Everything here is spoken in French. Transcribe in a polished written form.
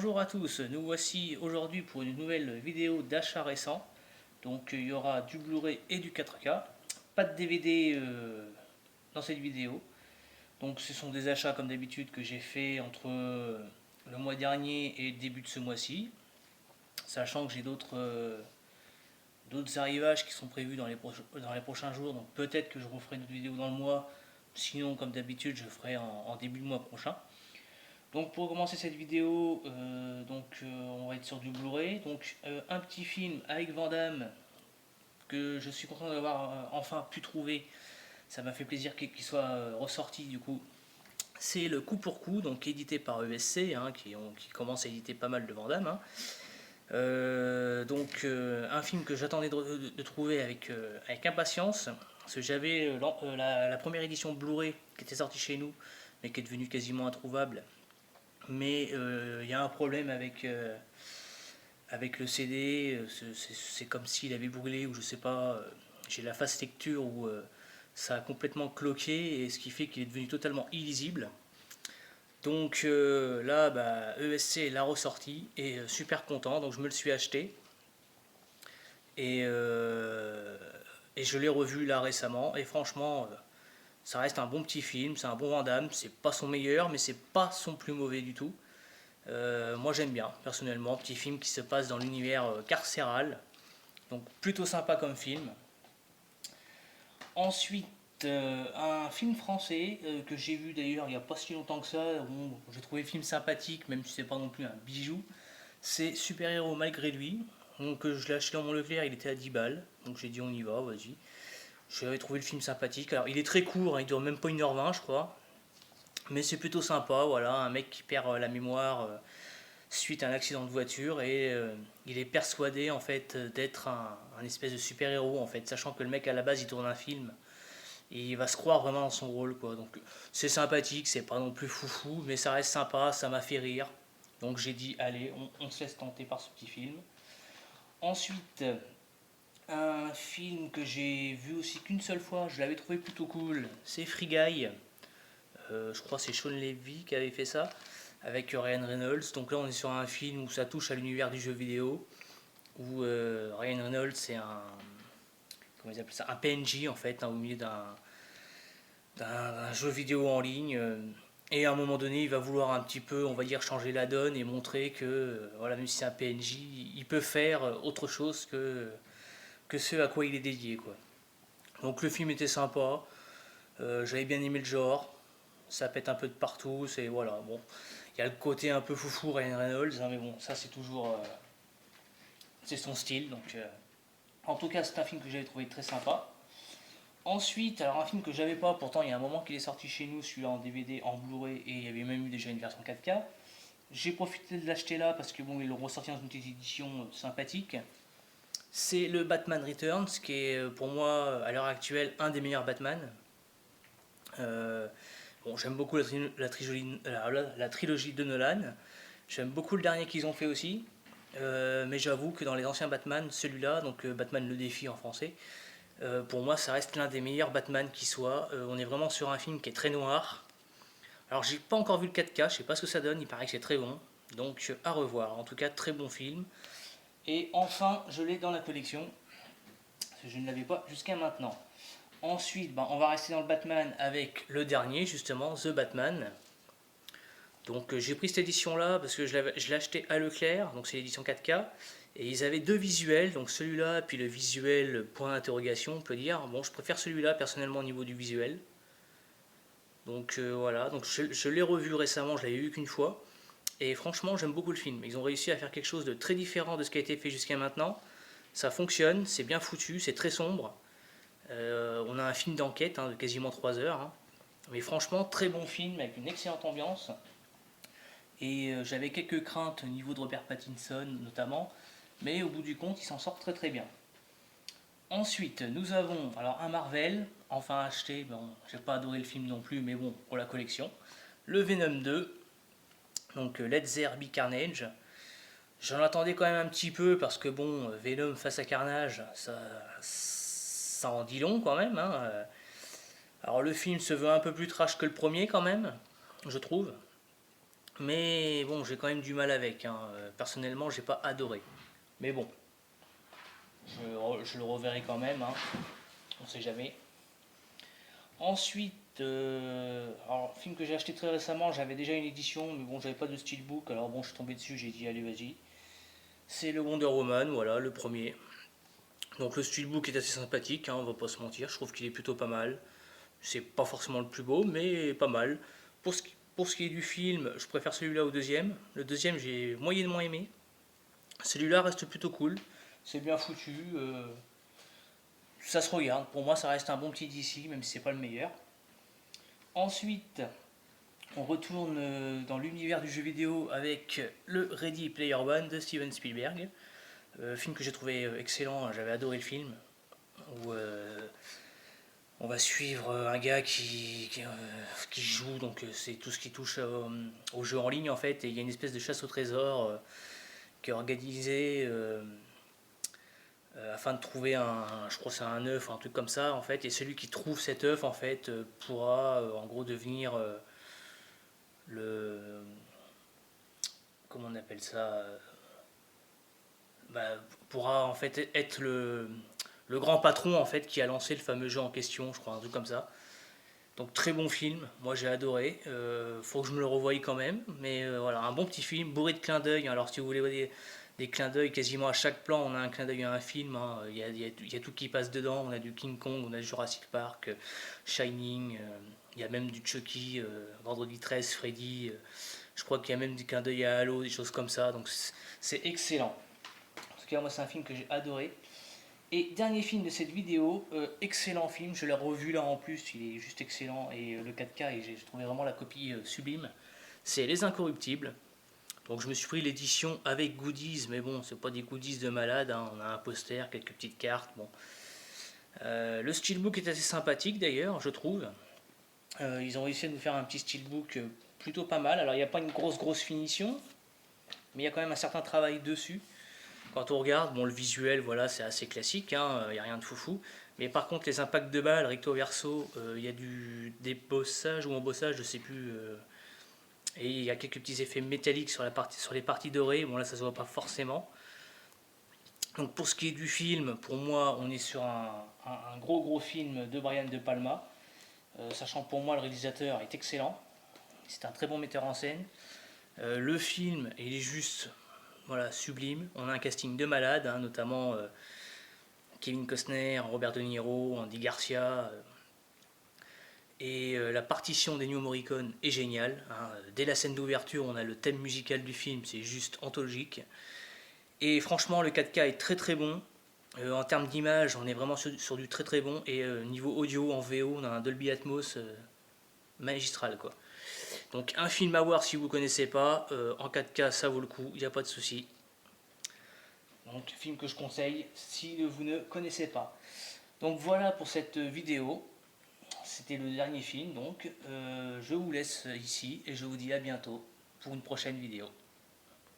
Bonjour à tous, nous voici aujourd'hui pour une nouvelle vidéo d'achat récent. Donc il y aura du Blu-ray et du 4K. Pas de DVD dans cette vidéo. Donc ce sont des achats comme d'habitude que j'ai fait entre le mois dernier et le début de ce mois-ci. Sachant que j'ai d'autres arrivages qui sont prévus dans les prochains jours. Donc peut-être que je referai une autre vidéo dans le mois. Sinon comme d'habitude je ferai en début de mois prochain. Donc pour commencer cette vidéo, on va être sur du Blu-ray. Donc un petit film avec Van Damme que je suis content d'avoir enfin pu trouver. Ça m'a fait plaisir qu'il soit ressorti du coup. C'est le Coup pour Coup, donc édité par ESC, hein, qui commence à éditer pas mal de Van Damme. Hein. Un film que j'attendais de trouver avec impatience. Parce que j'avais la première édition Blu-ray qui était sortie chez nous, mais qui est devenue quasiment introuvable. Mais il y a un problème avec le CD, c'est comme s'il avait brûlé ou je sais pas, j'ai la face lecture où ça a complètement cloqué et ce qui fait qu'il est devenu totalement illisible. Donc là, ESC l'a ressorti et super content, donc je me le suis acheté et, euh, et je l'ai revu là récemment et franchement, ça reste un bon petit film, c'est un bon Van Damme, c'est pas son meilleur mais c'est pas son plus mauvais du tout. Moi j'aime bien, personnellement, petit film qui se passe dans l'univers carcéral, donc plutôt sympa comme film. Ensuite, un film français que j'ai vu d'ailleurs il n'y a pas si longtemps que ça, bon, j'ai trouvé le film sympathique, même si c'est pas non plus un bijou, c'est Super Héros malgré lui. Donc je l'ai acheté dans mon Leclerc, il était à 10 balles, donc j'ai dit on y va, vas-y. J'avais trouvé le film sympathique, alors il est très court, hein, il dure même pas 1h20 je crois, mais c'est plutôt sympa, voilà, un mec qui perd la mémoire suite à un accident de voiture et il est persuadé en fait d'être un espèce de super-héros en fait, sachant que le mec à la base il tourne un film et il va se croire vraiment dans son rôle quoi. Donc c'est sympathique, c'est pas non plus foufou, mais ça reste sympa, ça m'a fait rire. Donc j'ai dit allez, on se laisse tenter par ce petit film. Ensuite, un film que j'ai vu aussi qu'une seule fois, je l'avais trouvé plutôt cool, c'est Free Guy. Je crois que c'est Sean Levy qui avait fait ça avec Ryan Reynolds. Donc là, on est sur un film où ça touche à l'univers du jeu vidéo, où Ryan Reynolds c'est comment ils appellent ça, un PNJ en fait, hein, au milieu d'un jeu vidéo en ligne. Et à un moment donné, il va vouloir un petit peu, on va dire, changer la donne et montrer que, voilà, même si c'est un PNJ, il peut faire autre chose que ce à quoi il est dédié, quoi. Donc le film était sympa, j'avais bien aimé le genre, ça pète un peu de partout, c'est voilà, bon. Il y a le côté un peu foufou Ryan Reynolds, hein, mais bon, ça c'est toujours, c'est son style, donc en tout cas c'est un film que j'avais trouvé très sympa. Ensuite, alors un film que j'avais pas, pourtant il y a un moment qu'il est sorti chez nous, celui-là en DVD, en Blu-ray, et il y avait même eu déjà une version 4K. J'ai profité de l'acheter là parce que bon, ils l'ont ressorti dans une petite édition sympathique. C'est le Batman Returns, qui est pour moi à l'heure actuelle un des meilleurs Batman. Euh, bon, j'aime beaucoup la trilogie de Nolan. J'aime beaucoup le dernier qu'ils ont fait aussi. Mais j'avoue que dans les anciens Batman, celui-là, donc Batman le défi en français, pour moi ça reste l'un des meilleurs Batman qui soit. On est vraiment sur un film qui est très noir. Alors j'ai pas encore vu le 4K, je sais pas ce que ça donne, il paraît que c'est très bon. Donc à revoir, en tout cas très bon film. Et enfin je l'ai dans la collection, parce que je ne l'avais pas jusqu'à maintenant. Ensuite, on va rester dans le Batman avec le dernier, justement, The Batman. Donc j'ai pris cette édition-là parce que je l'ai acheté à Leclerc, donc c'est l'édition 4K. Et ils avaient deux visuels, donc celui-là, puis le visuel point d'interrogation, on peut dire. Bon, je préfère celui-là personnellement au niveau du visuel. Donc voilà, donc je l'ai revu récemment, je l'avais vu qu'une fois. Et franchement, j'aime beaucoup le film. Ils ont réussi à faire quelque chose de très différent de ce qui a été fait jusqu'à maintenant. Ça fonctionne, c'est bien foutu, c'est très sombre. On a un film d'enquête hein, de quasiment 3 heures. Hein. Mais franchement, très bon film avec une excellente ambiance. Et j'avais quelques craintes au niveau de Robert Pattinson notamment. Mais au bout du compte, il s'en sort très très bien. Ensuite, nous avons alors un Marvel, enfin acheté, bon, j'ai pas adoré le film non plus, mais bon, pour la collection. Le Venom 2, donc Let There Be Carnage. J'en attendais quand même un petit peu parce que bon, Venom face à Carnage, ça en dit long quand même. Hein. Alors le film se veut un peu plus trash que le premier quand même, je trouve. Mais bon, j'ai quand même du mal avec, hein. Personnellement, j'ai pas adoré. Mais bon, je le reverrai quand même, hein. On sait jamais. Ensuite, alors, film que j'ai acheté très récemment, j'avais déjà une édition, mais bon, j'avais pas de steelbook, alors bon, je suis tombé dessus, j'ai dit allez, vas-y. C'est le Wonder Woman, voilà, le premier. Donc le steelbook est assez sympathique, hein, on va pas se mentir, je trouve qu'il est plutôt pas mal. C'est pas forcément le plus beau, mais pas mal. Pour ce qui est du film, je préfère celui-là au deuxième. Le deuxième, j'ai moyennement aimé. Celui-là reste plutôt cool. C'est bien foutu. Ça se regarde. Pour moi, ça reste un bon petit DC, même si c'est pas le meilleur. Ensuite, on retourne dans l'univers du jeu vidéo avec le Ready Player One de Steven Spielberg. Film que j'ai trouvé excellent, j'avais adoré le film. Où on va suivre un gars qui joue, donc c'est tout ce qui touche au jeu en ligne en fait, et il y a une espèce de chasse au trésor qui est organisée afin de trouver je crois que c'est un œuf, un truc comme ça en fait, et celui qui trouve cet œuf en fait pourra en gros devenir le, comment on appelle ça, bah, pourra en fait être le grand patron en fait qui a lancé le fameux jeu en question, je crois un truc comme ça. Donc très bon film, moi j'ai adoré. Faut que je me le revoie quand même, mais voilà, un bon petit film bourré de clins d'œil. Alors si vous voulez voir des clins d'œil quasiment à chaque plan, on a un clin d'œil à un film, hein. Il y a tout qui passe dedans. On a du King Kong, on a du Jurassic Park, Shining, il y a même du Chucky, Vendredi 13, Freddy. Je crois qu'il y a même du clin d'œil à Halo, des choses comme ça. Donc c'est excellent. En tout cas, moi c'est un film que j'ai adoré. Et dernier film de cette vidéo, excellent film, je l'ai revu là en plus, il est juste excellent, et le 4K, et j'ai trouvé vraiment la copie sublime, c'est Les Incorruptibles. Donc je me suis pris l'édition avec goodies, mais bon, c'est pas des goodies de malade, hein. On a un poster, quelques petites cartes, bon. Le steelbook est assez sympathique d'ailleurs, je trouve. Ils ont réussi à nous faire un petit steelbook plutôt pas mal, alors il n'y a pas une grosse finition, mais il y a quand même un certain travail dessus. Quand on regarde, bon, le visuel, voilà, c'est assez classique, hein, il n'y a rien de foufou. Mais par contre, les impacts de balles, recto verso, il y a du débossage ou embossage, je sais plus. Et il y a quelques petits effets métalliques sur les parties dorées. Bon, là, ça se voit pas forcément. Donc, pour ce qui est du film, pour moi, on est sur un gros film de Brian De Palma. Sachant que pour moi, le réalisateur est excellent. C'est un très bon metteur en scène. Le film, il est juste voilà, sublime. On a un casting de malade, hein, notamment Kevin Costner, Robert De Niro, Andy Garcia. Et la partition d'Ennio Morricone est géniale, hein. Dès la scène d'ouverture, on a le thème musical du film, c'est juste anthologique. Et franchement, le 4K est très bon. En termes d'image, on est vraiment sur du très bon. Et niveau audio, en VO, on a un Dolby Atmos magistral, quoi. Donc un film à voir si vous ne connaissez pas. En 4K, ça vaut le coup, il n'y a pas de souci. Donc film que je conseille si vous ne connaissez pas. Donc voilà pour cette vidéo. C'était le dernier film, donc je vous laisse ici et je vous dis à bientôt pour une prochaine vidéo.